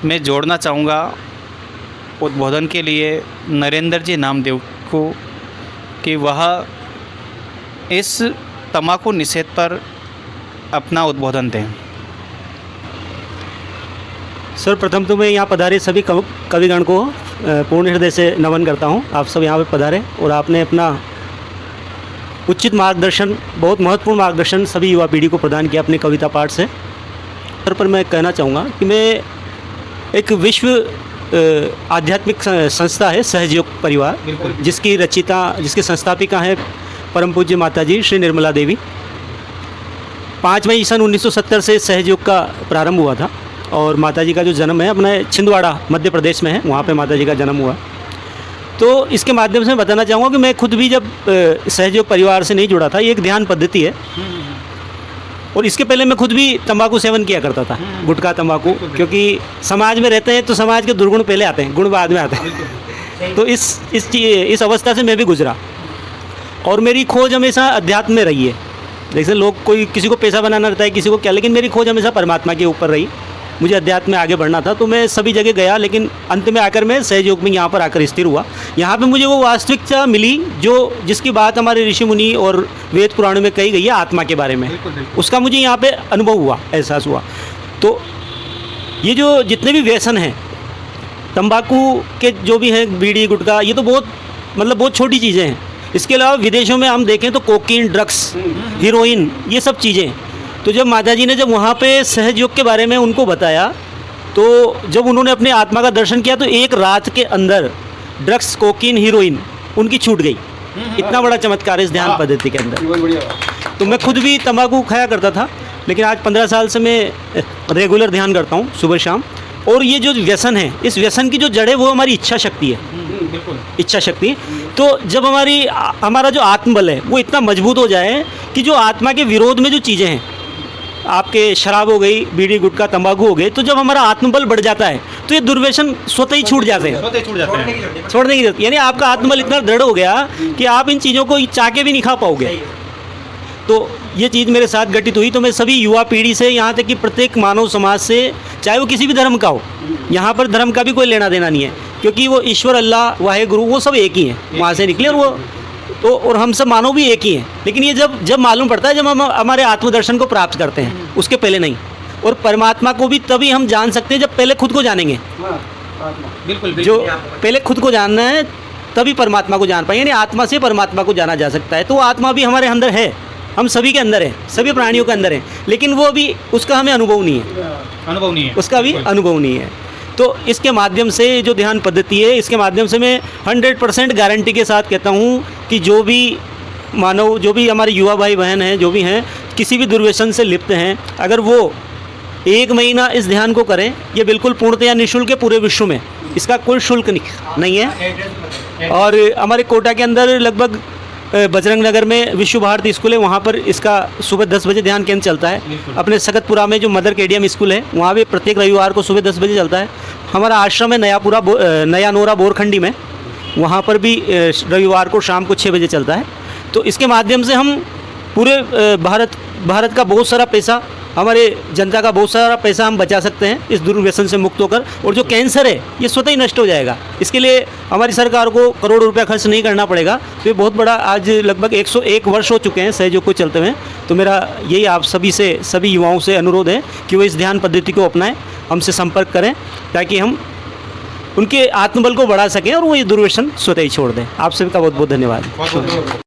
मैं जोड़ना चाहूँगा उद्बोधन के लिए नरेंद्र जी नामदेव को कि वह इस तंबाकू निषेध पर अपना उद्बोधन दें। सर, प्रथम तो मैं यहाँ पधारे सभी कविगण को पूर्ण हृदय से नमन करता हूँ। आप सब यहाँ पे पधारे और आपने अपना उचित मार्गदर्शन, बहुत महत्वपूर्ण मार्गदर्शन सभी युवा पीढ़ी को प्रदान किया अपने कविता पाठ से। पर मैं कहना चाहूँगा कि मैं एक विश्व आध्यात्मिक संस्था है सहयोग परिवार, जिसकी संस्थापिका हैं परम पूज्य माता जी श्री निर्मला देवी। 5 मई सन 1970 से सहयोग का प्रारंभ हुआ था और माता जी का जो जन्म है अपने छिंदवाड़ा मध्य प्रदेश में है, वहाँ पे माता जी का जन्म हुआ। तो इसके माध्यम से मैं बताना चाहूँगा कि मैं खुद भी जब सहयोग परिवार से नहीं जुड़ा था, ये एक ध्यान पद्धति है और इसके पहले मैं खुद भी तंबाकू सेवन किया करता था, गुटखा तंबाकू, क्योंकि समाज में रहते हैं तो समाज के दुर्गुण पहले आते हैं, गुण बाद में आते हैं। तो इस अवस्था से मैं भी गुजरा और मेरी खोज हमेशा अध्यात्म में रही है। जैसे लोग कोई किसी को पैसा बनाना रहता है, किसी को क्या, लेकिन मेरी खोज हमेशा परमात्मा के ऊपर रही। मुझे अध्यात्म में आगे बढ़ना था तो मैं सभी जगह गया, लेकिन अंत में आकर मैं सहयोग में यहाँ पर आकर स्थिर हुआ। यहाँ पे मुझे वो वास्तविकता मिली जिसकी बात हमारे ऋषि मुनि और वेद पुराणों में कही गई है आत्मा के बारे में। उसका मुझे यहाँ पे अनुभव हुआ, एहसास हुआ। तो ये जो जितने भी व्यसन हैं तंबाकू के, जो भी हैं बीड़ी गुटखा, ये तो बहुत छोटी चीज़ें हैं। इसके अलावा विदेशों में हम देखें तो कोकीन, ड्रग्स, हीरोइन, ये सब चीज़ें। तो जब माता जी ने जब वहाँ पे सहयोग के बारे में उनको बताया, तो जब उन्होंने अपने आत्मा का दर्शन किया तो एक रात के अंदर ड्रग्स, कोकीन, हीरोइन उनकी छूट गई। इतना बड़ा चमत्कार है इस ध्यान पद्धति के अंदर। तो मैं खुद भी तंबाकू खाया करता था, लेकिन आज 15 साल से मैं रेगुलर ध्यान करता हूँ सुबह शाम। और ये जो व्यसन है, इस व्यसन की जो जड़ है वो हमारी इच्छा शक्ति है, इच्छा शक्ति। तो जब हमारा जो आत्मबल है वो इतना मजबूत हो जाए कि जो आत्मा के विरोध में जो चीज़ें हैं, आपके शराब हो गई, बीड़ी गुटखा तंबाकू हो गए, तो जब हमारा आत्मबल बढ़ जाता है तो ये दुर्व्यसन स्वतः ही छूट जाते हैं, छोड़ने की जरूरत। यानी आपका आत्मबल इतना दृढ़ हो गया कि आप इन चीज़ों को चाह के भी नहीं खा पाओगे। तो ये चीज़ मेरे साथ घटित हुई। तो मैं सभी युवा पीढ़ी से, यहाँ तक कि प्रत्येक मानव समाज से, चाहे वो किसी भी धर्म का हो, यहाँ पर धर्म का भी कोई लेना देना नहीं है, क्योंकि वो ईश्वर, अल्लाह, वाहेगुरु, वो सब एक ही हैं, वहाँ से निकले। और हम सब मानव भी एक ही हैं। लेकिन ये जब मालूम पड़ता है जब हम हमारे आत्मदर्शन को प्राप्त करते हैं, उसके पहले नहीं। और परमात्मा को भी तभी हम जान सकते हैं जब पहले खुद को जानेंगे। बिल्कुल। जो पहले खुद को जानना है तभी परमात्मा को जान पाएंगे। यानी आत्मा से परमात्मा को जाना जा सकता है। तो वो आत्मा भी हमारे अंदर है, हम सभी के अंदर है, सभी प्राणियों के अंदर है, लेकिन वो भी, उसका हमें अनुभव नहीं है, उसका भी अनुभव नहीं है। तो इसके माध्यम से जो ध्यान पद्धति है, इसके माध्यम से मैं 100% गारंटी के साथ कहता हूँ कि जो भी मानव, जो भी हमारे युवा भाई बहन हैं, जो भी हैं, किसी भी दुर्व्यसन से लिप्त हैं, अगर वो 1 महीना इस ध्यान को करें, ये बिल्कुल पूर्णतया निःशुल्क है। पूरे विश्व में इसका कोई शुल्क नहीं है। और हमारे कोटा के अंदर लगभग बजरंग नगर में विश्व भारती स्कूल है, वहाँ पर इसका सुबह 10 बजे ध्यान केंद्र चलता है। अपने सकतपुरा में जो मदर केडियम स्कूल है, वहाँ भी प्रत्येक रविवार को सुबह 10 बजे चलता है। हमारा आश्रम है नया नोरा बोरखंडी में, वहाँ पर भी रविवार को शाम को 6 बजे चलता है। तो इसके माध्यम से हम पूरे भारत का बहुत सारा पैसा, हमारे जनता का बहुत सारा पैसा हम बचा सकते हैं इस दुर्व्यसन से मुक्त होकर। और जो कैंसर है ये स्वतः ही नष्ट हो जाएगा। इसके लिए हमारी सरकार को करोड़ों रुपया खर्च नहीं करना पड़ेगा। तो ये बहुत बड़ा, आज लगभग 101 वर्ष हो चुके हैं सहयोग को चलते हुए। तो मेरा यही आप सभी युवाओं से अनुरोध है कि वो इस ध्यान पद्धति को अपनाएं, हमसे संपर्क करें, ताकि हम उनके आत्मबल को बढ़ा सकें और वो ये दुर्व्यसन स्वतः ही छोड़ दें। आप सभी का बहुत बहुत धन्यवाद।